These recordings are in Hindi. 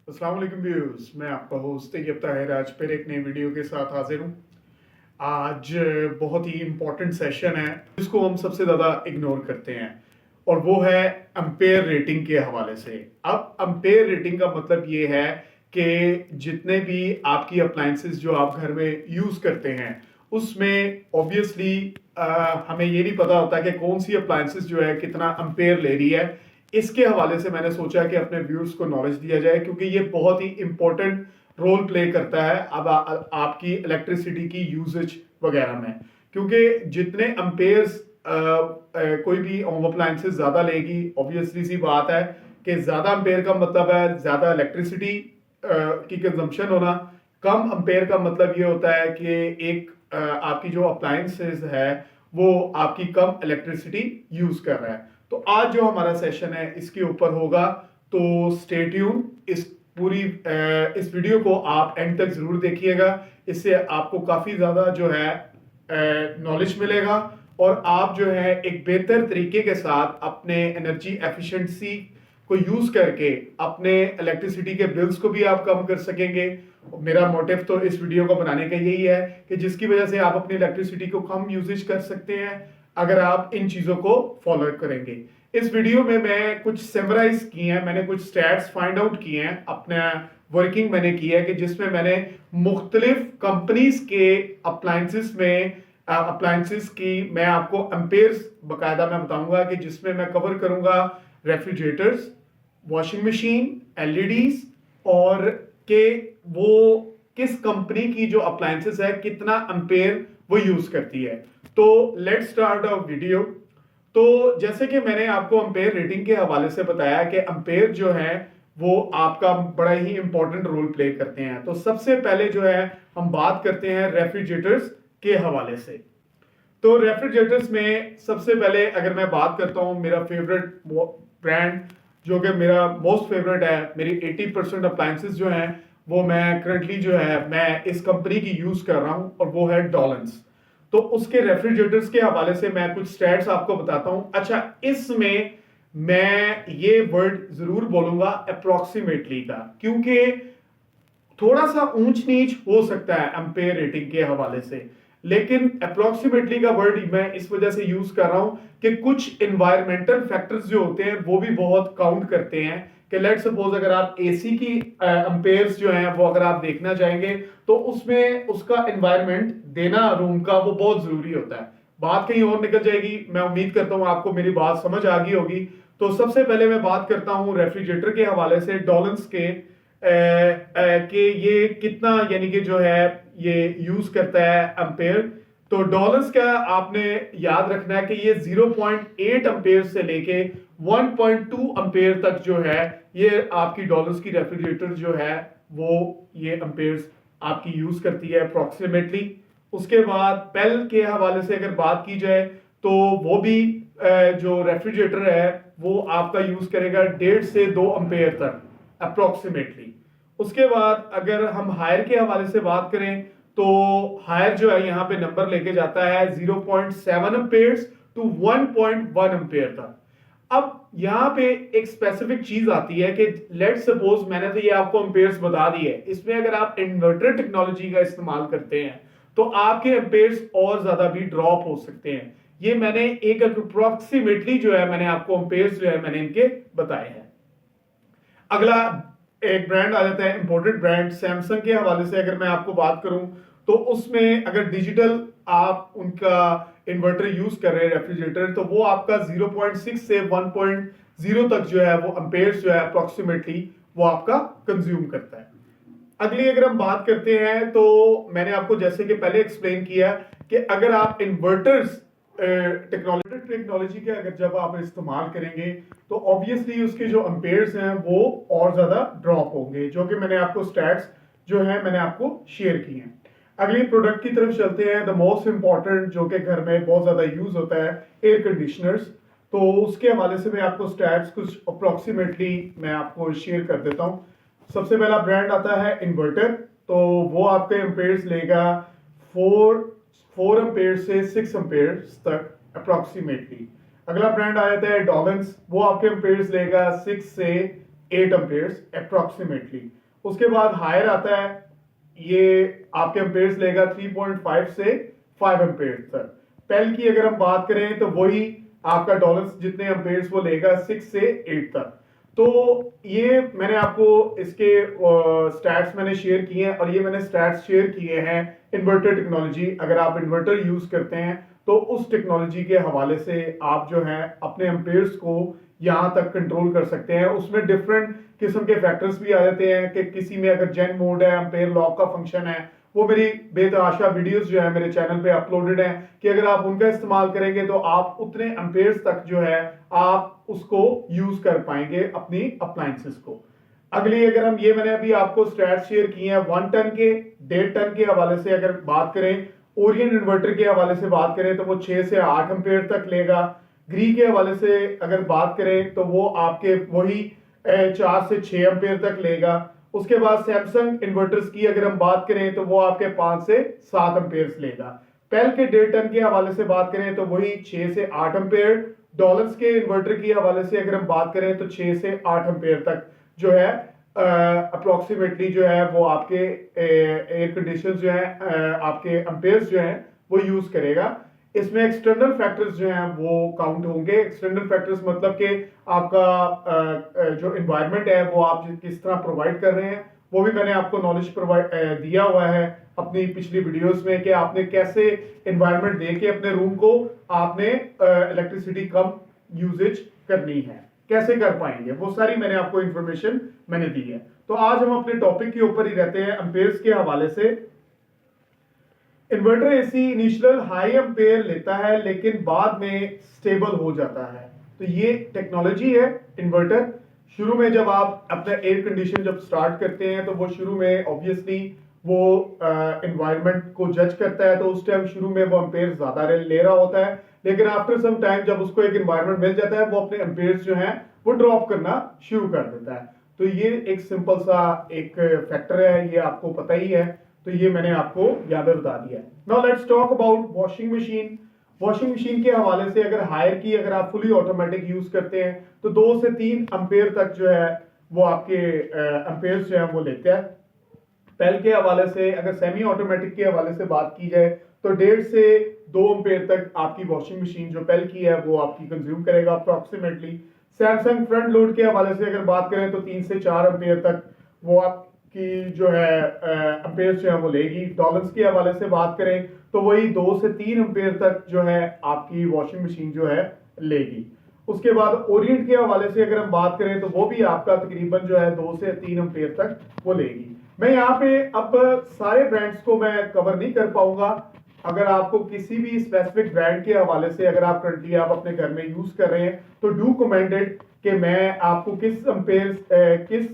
अस्सलाम वालेकुम व्यूअर्स, मैं आपका होस्ट तैयब ताहिर आज फिर एक नई वीडियो के साथ हाजिर हूँ। आज बहुत ही इम्पोर्टेंट सेशन है जिसको हम सबसे ज़्यादा इग्नोर करते हैं और वो है अंपेयर रेटिंग के हवाले से। अब अंपेयर रेटिंग का मतलब ये है कि जितने भी आपकी अप्लाइंसेस जो आप घर में यूज़ करते हैं उसमें ऑब्वियसली हमें ये नहीं पता होता कि कौन सी अप्लाइंसेस जो है कितना अंपेयर ले रही है। इसके हवाले से मैंने सोचा कि अपने व्यूअर्स को नॉलेज दिया जाए क्योंकि ये बहुत ही इंपॉर्टेंट रोल प्ले करता है अब आपकी इलेक्ट्रिसिटी की यूजेज वगैरह में, क्योंकि जितने अम्पेयर्स कोई भी होम अप्लायंसेस ज्यादा लेगी, ऑब्वियसली सी बात है कि ज्यादा अम्पेयर का मतलब है ज्यादा इलेक्ट्रिसिटी की कंजम्पशन होना। कम अम्पेयर का मतलब ये होता है कि एक आपकी जो अप्लायंसेस है वो आपकी कम इलेक्ट्रिसिटी यूज कर रहा है। तो आज जो हमारा सेशन है इसके ऊपर होगा, तो स्टे ट्यून। इस पूरी इस वीडियो को आप एंड तक जरूर देखिएगा, इससे आपको काफी ज्यादा जो है नॉलेज मिलेगा और आप जो है एक बेहतर तरीके के साथ अपने एनर्जी एफिशिएंसी को यूज करके अपने इलेक्ट्रिसिटी के बिल्स को भी आप कम कर सकेंगे। मेरा मोटिव तो इस वीडियो को बनाने का यही है कि जिसकी वजह से आप अपनी इलेक्ट्रिसिटी को कम यूजेज कर सकते हैं अगर आप इन चीजों को फॉलो करेंगे। इस वीडियो में मैं कुछ समराइज किए हैं, मैंने कुछ स्टैट्स फाइंड आउट किए हैं, अपने वर्किंग मैंने की है कि जिसमें मैंने मुख्तलिफ कंपनीज के अप्लायंसेस में अप्लायंसेस की मैं आपको एम्पेयर्स बकायदा मैं बताऊंगा कि जिसमें मैं कवर करूंगा रेफ्रिजरेटर्स, वॉशिंग मशीन, एलईडीज और के वो किस कंपनी की जो अप्लायंसेस है कितना एम्पेयर वो यूज करती है। तो लेट्स स्टार्ट अ वीडियो। तो जैसे कि मैंने आपको एम्पेयर रेटिंग के हवाले से बताया कि एम्पेयर जो है वो आपका बड़ा ही इंपॉर्टेंट रोल प्ले करते हैं। तो सबसे पहले जो है हम बात करते हैं रेफ्रिजरेटर्स के हवाले से। तो रेफ्रिजरेटर्स में सबसे पहले अगर मैं बात करता हूं, मेरा फेवरेट ब्रांड जो कि मेरा मोस्ट फेवरेट है, मेरी 80% अप्लायंसेस जो हैं वो मैं करंटली जो है मैं इस कंपनी की यूज कर रहा हूं और वो है डॉलन्स। तो उसके रेफ्रिजरेटर्स के हवाले से मैं कुछ स्टैट्स आपको बताता हूं। अच्छा, इसमें मैं ये वर्ड जरूर बोलूंगा अप्रोक्सीमेटली का, क्योंकि थोड़ा सा ऊंच नीच हो सकता है एम्पेयर रेटिंग के हवाले से, लेकिन अप्रोक्सीमेटली का वर्ड मैं इस वजह से यूज कर रहा हूं कि कुछ इन्वायरमेंटल फैक्टर्स जो होते हैं वो भी बहुत काउंट करते हैं। कि लेट सपोज अगर आप एसी की एम्पेयर्स जो हैं वो अगर आप देखना चाहेंगे तो उसमें उसका एनवायरनमेंट देना रूम का वो बहुत जरूरी होता है। बात कहीं और निकल जाएगी, मैं उम्मीद करता हूं आपको मेरी बात समझ आ गई होगी। तो सबसे पहले मैं बात करता हूं रेफ्रिजरेटर के हवाले से डॉलन्स के कि ये कितना यानी कि जो है ये यूज करता है एम्पेयर। तो डॉलर्स का आपने याद रखना है कि ये 0.8 एम्पेयर से लेके 1.2 एम्पेयर तक जो है ये आपकी डॉलर्स की रेफ्रिजरेटर जो है वो ये एम्पेयर्स आपकी यूज करती है अप्रोक्सीमेटली। उसके बाद पेल के हवाले से अगर बात की जाए तो वो भी जो रेफ्रिजरेटर है वो आपका यूज करेगा 1.5 से 2 एम्पेयर तक अप्रोक्सीमेटली। उसके बाद अगर हम हायर के हवाले से बात करें तो हायर जो है यहाँ पे नंबर लेके जाता है 0.7 एम्पेयर्स टू 1.1 एम्पेयर तक। अब यहाँ पे एक स्पेसिफिक चीज आती है कि लेट सपोज मैंने तो ये आपको एम्पेयर्स बता दी है, इसमें अगर आप इन्वर्टर टेक्नोलॉजी का इस्तेमाल करते हैं तो आपके एम्पेयर्स और ज्यादा भी ड्रॉप हो सकते हैं। ये मैंने एक अप्रोक्सीमेटली जो है मैंने आपको एम्पेयर्स जो है मैंने इनके बताए हैं। अगला एक ब्रांड आ जाता है इंपोर्टेड ब्रांड सैमसंग के हवाले से अगर मैं आपको बात करूं तो उसमें अगर डिजिटल आप उनका इन्वर्टर यूज कर रहे हैं रेफ्रिजरेटर तो वो आपका 0.6 से 1.0 तक जो है वो एम्पेयर्स जो है अप्रोक्सीमेटली वो आपका कंज्यूम करता है। अगली अगर हम बात करते हैं तो मैंने आपको जैसे कि पहले एक्सप्लेन किया कि अगर आप इन्वर्टर्स टेक्नोलॉजी के अगर जब आप इस्तेमाल करेंगे तो ऑब्वियसली उसके जो एम्पेयर्स हैं वो और ज्यादा ड्रॉप होंगे, जो कि मैंने आपको स्टैट्स जो है मैंने आपको शेयर किए हैं। अगली प्रोडक्ट की तरफ चलते हैं, द मोस्ट इंपॉर्टेंट जो कि घर में बहुत ज्यादा यूज होता है, एयर कंडीशनर्स। तो उसके हवाले से मैं आपको स्टैट्स कुछ अप्रोक्सीमेटली मैं आपको शेयर कर देता हूँ। सबसे पहला ब्रांड आता है इन्वर्टर, तो वो आपके एम्पेयर्स लेगा 4 एम्पेयर से 6 एम्पेयर तक अप्रोक्सीमेटली। अगला ब्रांड आ जाता है डॉलन्स, वो आपके एम्पेयर्स लेगा 6 से 8 एम्पेयर्स अप्रोक्सीमेटली। उसके बाद हायर आता है, ये आपके एम्पेयर्स लेगा 3.5 से 5 एम्पेयर्स तक। पेल की अगर हम बात करें तो वही आपका डॉलर्स जितने एम्पेयर्स वो लेगा 6 से 8 तक। तो ये मैंने आपको इसके स्टैट्स मैंने शेयर किए हैं, और ये मैंने स्टैट्स शेयर किए हैं इन्वर्टर टेक्नोलॉजी। अगर आप इन्वर्टर यूज करते हैं तो उस टेक्नोलॉजी के हवाले से आप जो है अपने एम्पेयर्स को यहां तक कंट्रोल कर सकते हैं। उसमें डिफरेंट किस्म के फैक्टर्स भी आ जाते हैं कि किसी में अगर जेन मोड है, एम्पेयर लॉक का फंक्शन है, वो मेरी बेतहाशा वीडियोस जो है मेरे चैनल पे अपलोडेड हैं कि अगर आप उनका इस्तेमाल करेंगे तो आप उतने एम्पेयर्स तक जो है आप उसको यूज कर पाएंगे अपनी अप्लायंसेस को। अगली अगर हम ये मैंने अभी आपको स्टैट्स शेयर किए हैं 1 टन के 1.5 टन के हवाले से अगर बात करें, ओरियन इन्वर्टर के हवाले से बात करें तो वो 6 से 8 एम्पेयर तक लेगा। ग्री के हवाले से अगर बात करें तो वो आपके वही 4 से 6 एम्पेयर तक लेगा। उसके बाद सैमसंग इन्वर्टर्स की अगर हम बात करें तो वो आपके 5 से 7 एम्पेयर लेगा। पेल के 1.5 टन के हवाले से बात करें तो वही 6 से 8 एम्पेयर। डॉलर्स के इन्वर्टर के हवाले से अगर हम बात करें तो 6 से 8 एम्पेयर तक जो है अप्रोक्सीमेटली जो है वो आपके एयर कंडीशन जो है आपके एम्पेयर्स जो है वो यूज करेगा। इसमें एक्सटर्नल फैक्टर्स जो हैं वो काउंट होंगे। एक्सटर्नल फैक्टर्स मतलब कि आपका जो एनवायरनमेंट है वो आप किस तरह प्रोवाइड कर रहे हैं, वो भी मैंने आपको नॉलेज प्रोवाइड दिया हुआ है अपनी पिछली वीडियोस में कि आपने कैसे एनवायरनमेंट दे के अपने रूम को आपने इलेक्ट्रिसिटी कम यूजेज करनी है, कैसे कर पाएंगे, वो सारी मैंने आपको इंफॉर्मेशन मैंने दी है। तो आज हम अपने टॉपिक के ऊपर ही रहते हैं एम्पेयर्स के हवाले से। Inverter AC initial high ampere लेता है लेकिन बाद में स्टेबल हो जाता है। तो ये टेक्नोलॉजी है इन्वर्टर। शुरू में जब आप अपना एयर कंडीशन जब स्टार्ट करते हैं तो वो शुरू में ऑब्वियसली वो एनवायरनमेंट को जज करता है, तो उस टाइम शुरू में वो एम्पेयर ज्यादा ले रहा होता है, लेकिन आफ्टर सम टाइम जब उसको एक एनवायरनमेंट मिल जाता है वो अपने एम्पेयर्स जो हैं वो ड्रॉप करना शुरू कर देता है। तो ये एक सिंपल सा एक फैक्टर है, ये आपको पता ही है, तो ये मैंने आपको यहाँ पे बता दिया है। Now let's talk about washing machine. Washing machine के हवाले से अगर हायर की अगर आप फुली ऑटोमेटिक यूज करते हैं तो 2 से 3 एम्पेयर तक जो है वो आपके एम्पेयर जो है वो लेते हैं। पेल के हवाले से अगर सेमी ऑटोमेटिक के हवाले से बात की जाए तो 1.5 से 2 एम्पेयर तक आपकी वॉशिंग मशीन जो पेल की है वो आपकी कंज्यूम करेगा अप्रोक्सीमेटली। सैमसंग फ्रंट लोड के हवाले से अगर बात करें तो 3 से 4 एम्पेयर तक वो आपकी जो है एम्पेयर जो है वो लेगी। डॉलर्स के हवाले से बात करें तो वही 2 से 3 एम्पेयर तक जो है आपकी वॉशिंग मशीन जो है लेगी। उसके बाद ओरिएंट के हवाले से अगर हम बात करें तो वो भी आपका तकरीबन जो है 2 से 3 एम्पेयर तक वो लेगी। मैं यहाँ पे अब सारे ब्रांड्स को मैं कवर नहीं कर पाऊंगा। अगर आपको किसी भी स्पेसिफिक ब्रांड के हवाले से अगर आप करंटली आप अपने घर में यूज कर रहे हैं तो डू कमेंटेड कि मैं आपको किस एम्पेयर किस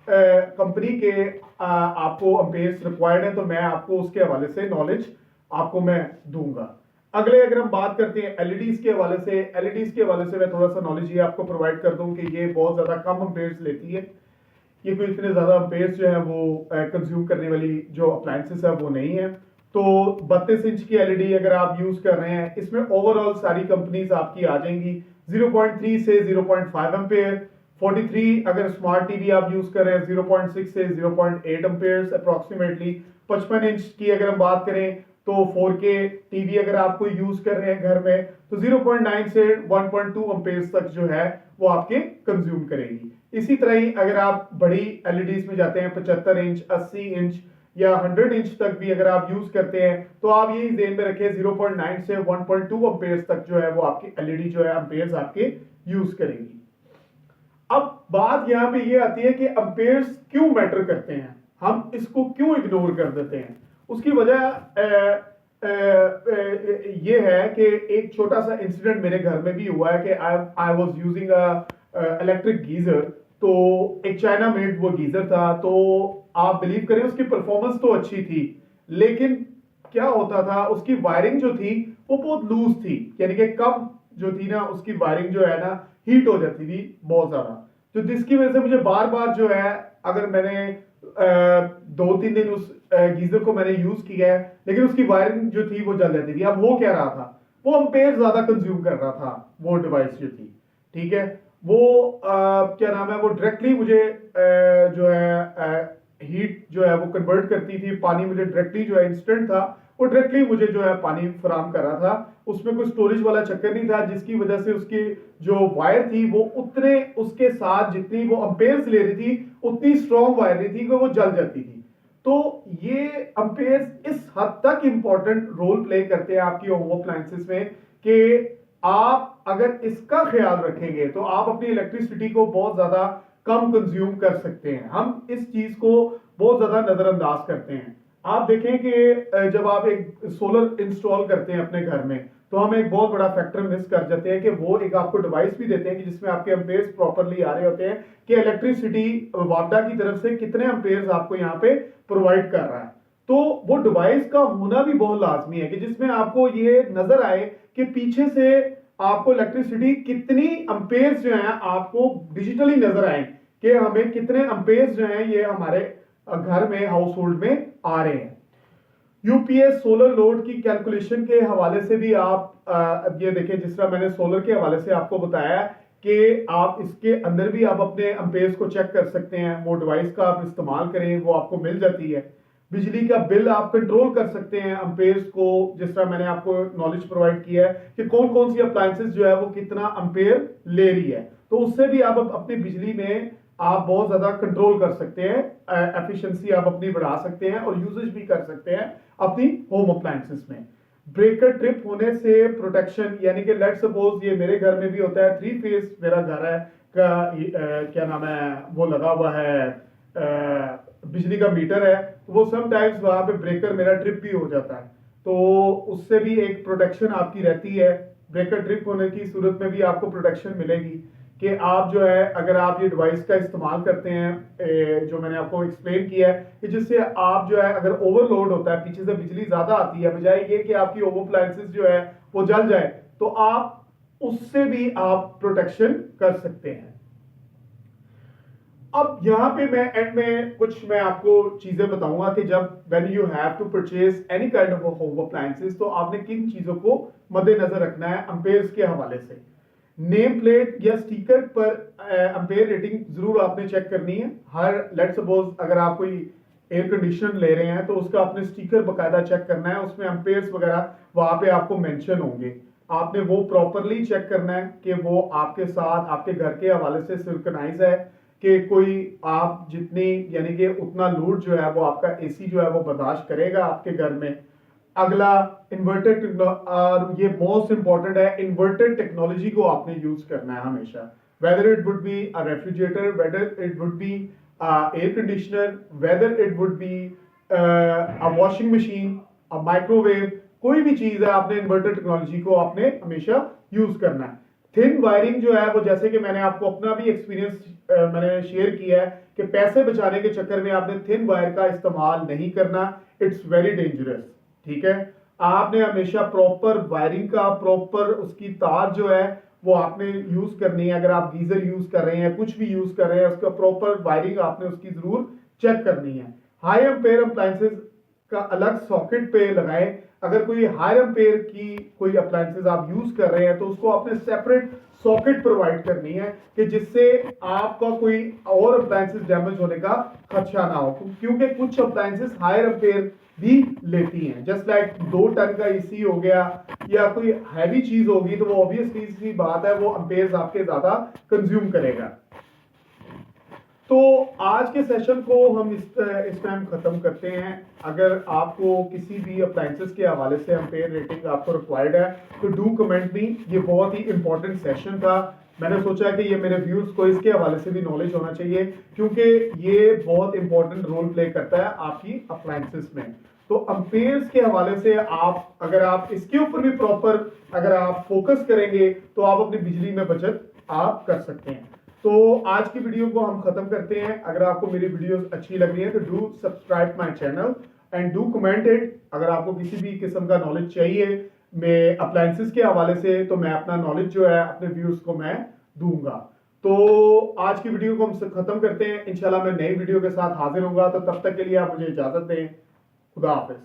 कंपनी के आपको एम्पेयर्स रिक्वायर्ड है, तो मैं आपको उसके हवाले से नॉलेज आपको मैं दूंगा। अगले अगर हम बात करते हैं एलईडीज के हवाले से, एलईडीज के हवाले से मैं थोड़ा सा नॉलेज ये आपको प्रोवाइड कर दूं कि ये बहुत ज्यादा कम एम्पेयर्स लेती है। ये कोई इतने ज्यादा एम्पेयर्स जो है वो कंज्यूम करने वाली जो अप्लायंसेस है वो नहीं है। तो 32 इंच की एलईडी अगर आप यूज कर रहे हैं, इसमें ओवरऑल सारी कंपनीज आपकी आ जाएंगी 0.3 से 0.5 एम्पेयर। 43 अगर स्मार्ट टीवी आप यूज कर रहे हैं 0.6 से 0.8 एम्पेयर्स अप्रोक्सीमेटली। 55 इंच की अगर हम बात करें तो 4K टीवी अगर आप कोई यूज कर रहे हैं घर में तो 0.9 से 1.2 एम्पेयर्स तक जो है वो आपके कंज्यूम करेगी। इसी तरह ही अगर आप बड़ी एलईडीज में जाते हैं 75 इंच 80 इंच या 100 इंच तक भी अगर आप यूज करते हैं तो आप यही ध्यान में रखें 0.9 से 1.2 एम्पेयर्स तक जो है वो आपकी एलईडी जो है एम्पेयर्स आपके यूज करेगी। अब बात यहाँ पे ये आती है कि एम्पेयर्स क्यों मैटर करते हैं, हम इसको क्यों इग्नोर कर देते हैं। उसकी वजह ये है कि एक छोटा सा इंसिडेंट मेरे घर में भी हुआ है कि I was using a electric geyser. तो एक चाइना मेड वो गीजर था, तो आप बिलीव करें उसकी परफॉर्मेंस तो अच्छी थी, लेकिन क्या होता था उसकी वायरिंग जो थी वो बहुत लूज थी, यानी कि कम जो थी ना उसकी वायरिंग जो है ना हीट हो जाती थी बहुत ज्यादा। तो जिसकी वजह से मुझे बार बार जो है अगर मैंने 2-3 दिन उस गीजर को मैंने यूज किया है लेकिन उसकी वायरिंग जो थी वो जल जाती थी। अब हो क्या रहा था, वो एम्पेयर ज्यादा कंज्यूम कर रहा था वो डिवाइस जो थी, ठीक है। वो क्या नाम है, वो डायरेक्टली मुझे जो है हीट जो है वो कन्वर्ट करती थी, पानी मुझे डायरेक्टली जो है इंस्टेंट था, वो डायरेक्टली मुझे जो है पानी फराहम कर रहा था। उसमें कोई स्टोरेज वाला चक्कर नहीं था, जिसकी वजह से उसकी जो वायर थी वो उतने उसके साथ जितनी वो अम्पेयर्स ले रही थी उतनी स्ट्रॉन्ग वायर नहीं थी कि वो जल जाती थी। तो ये अम्पेयर्स इस हद तक इंपॉर्टेंट रोल प्ले करते हैं आपकी होम अप्लायंसेस में कि आप अगर इसका ख्याल रखेंगे तो आप अपनी इलेक्ट्रिसिटी को बहुत ज्यादा कम कंज्यूम कर सकते हैं। हम इस चीज को बहुत ज्यादा नजरअंदाज करते हैं। आप देखें कि जब आप एक सोलर इंस्टॉल करते हैं अपने घर में, तो हम एक बहुत बड़ा फैक्टर मिस कर जाते हैं कि वो एक आपको डिवाइस भी देते हैं कि जिसमें आपके एम्पेयर्स प्रॉपरली आ रहे होते हैं कि इलेक्ट्रिसिटी वापडा की तरफ से कितने एम्पेयर्स आपको यहाँ पे प्रोवाइड कर रहा है। तो वो डिवाइस का होना भी बहुत लाजमी है कि जिसमें आपको ये नजर आए कि पीछे से आपको इलेक्ट्रिसिटी कितनी एम्पेयर्स जो है आपको डिजिटली नजर आए कि हमें कितने एम्पेयर्स जो है ये हमारे घर में हाउस होल्ड में आ रहे हैं। यूपीएस सोलर लोड की कैलकुलेशन के हवाले से भी आप अब ये देखें, जिस तरह मैंने सोलर के हवाले से आपको बताया कि आप इसके अंदर भी आप अपने एम्पेयर्स को चेक कर सकते हैं। वो डिवाइस का आप इस्तेमाल करें, वो आपको मिल जाती है। बिजली का बिल आप कंट्रोल कर सकते हैं एम्पेयर्स को, जिस तरह मैंने आपको नॉलेज प्रोवाइड किया है कि कौन कौन सी अप्लायंसेस जो है वो कितना एम्पेयर ले रही है। तो उससे भी आप अपनी बिजली में आप बहुत ज्यादा कंट्रोल कर सकते हैं, एफिशिएंसी आप अपनी बढ़ा सकते हैं और यूजेज भी कर सकते हैं अपनी होम अप्लायंसेस में। ब्रेकर ट्रिप होने से प्रोटेक्शन, यानी कि लेट सपोज ये मेरे घर में भी होता है, 3 फेज मेरा घर है का क्या नाम है वो लगा हुआ है, बिजली का मीटर है, तो वो समटाइम्स वहां पे ब्रेकर मेरा ट्रिप भी हो जाता है। तो उससे भी एक प्रोटेक्शन आपकी रहती है। ब्रेकर ट्रिप होने की सूरत में भी आपको प्रोटेक्शन मिलेगी कि आप जो है अगर आप ये डिवाइस का इस्तेमाल करते हैं, जो मैंने आपको एक्सप्लेन किया है कि जिससे आप जो है अगर ओवरलोड होता है, पीछे से बिजली ज्यादा आती है, बजाय ये कि आपकी होम अप्लायंसेस जो है वो जल जाए, तो आप उससे भी आप प्रोटेक्शन कर सकते हैं। अब यहाँ पे मैं एंड में कुछ मैं आपको चीजें बताऊंगा कि जब when you have to purchase any kind of home appliances तो आपने किन चीजों को मद्देनजर रखना है एम्पेयर्स के हवाले से। नेम प्लेट या स्टिकर पर एम्पेयर रेटिंग जरूर आपने चेक करनी है। हर लेट सपोज अगर आप कोई एयर कंडीशनर ले रहे हैं तो उसका आपने स्टिकर बकायदा चेक करना है, उसमें एम्पेयर्स वगैरह वहां पे आपको मेंशन होंगे। आपने वो प्रॉपरली चेक करना है कि वो आपके साथ आपके घर के हवाले से सिंक्रोनाइज है कि कोई आप जितनी यानी कि उतना लोड जो है वो आपका एसी जो है वो बर्दाश्त करेगा आपके घर में। अगला इन्वर्टर, और ये मोस्ट इंपॉर्टेंट है, इन्वर्टर टेक्नोलॉजी को आपने यूज करना है हमेशा, whether it would be a refrigerator, whether it would be air conditioner, whether it would be a washing machine, a microwave, कोई भी चीज है आपने इन्वर्टर टेक्नोलॉजी को आपने हमेशा यूज करना है। थिन वायरिंग जो है वो, जैसे कि मैंने आपको अपना भी एक्सपीरियंस मैंने शेयर किया है कि पैसे बचाने के चक्कर में आपने थिन वायर का इस्तेमाल नहीं करना, इट्स वेरी डेंजरस। ठीक है, आपने हमेशा प्रॉपर वायरिंग का प्रॉपर उसकी तार जो है वो आपने यूज करनी है। अगर आप गीजर यूज कर रहे हैं, कुछ भी यूज कर रहे हैं, उसका प्रॉपर वायरिंग आपने उसकी जरूर चेक करनी है। हाई एम्पेयर अप्लायंसेस का अलग सॉकेट पे लगाएं। अगर कोई हाई एम्पेयर की कोई अप्लायंसेस आप यूज कर रहे हैं तो उसको आपने सेपरेट सॉकेट प्रोवाइड करनी है कि जिससे आपका कोई और अप्लायंसेस डैमेज होने का खदशा ना हो, क्योंकि कुछ अप्लायंसेस हायर एम्पेयर भी लेती हैं। जस्ट लाइक 2 टन का एसी हो गया या कोई हैवी चीज होगी तो वो ऑब्वियसली सी बात है वो एम्पेयर्स आपके ज्यादा कंज्यूम करेगा। तो आज के सेशन को हम इस टाइम खत्म करते हैं। अगर आपको किसी भी अप्लायंसेस के हवाले से एम्पेयर रेटिंग आपको रिक्वायर्ड है तो डू कमेंट मी। ये बहुत ही इंपॉर्टेंट सेशन था। मैंने सोचा कि ये मेरे व्यूअर्स को इसके हवाले से भी नॉलेज होना चाहिए क्योंकि ये बहुत इंपॉर्टेंट रोल प्ले करता है आपकी अप्लायंसेस में। तो एम्पेयर्स के हवाले से आप अगर आप इसके ऊपर भी प्रॉपर अगर आप फोकस करेंगे तो आप अपनी बिजली में बचत आप कर सकते हैं। तो आज की वीडियो को हम खत्म करते हैं। अगर आपको मेरी वीडियोस अच्छी लग रही है तो do subscribe my channel and do comment it. अगर आपको किसी भी किस्म का नॉलेज चाहिए मैं अप्लायंसेस के हवाले से तो मैं अपना नॉलेज जो है अपने व्यूअर्स को मैं दूंगा। तो आज की वीडियो को हम खत्म करते हैं। इंशाल्लाह मैं नई वीडियो के साथ हाजिर होऊंगा, तो तब तक के लिए आप मुझे इजाजत दें। खुदा हाफिज।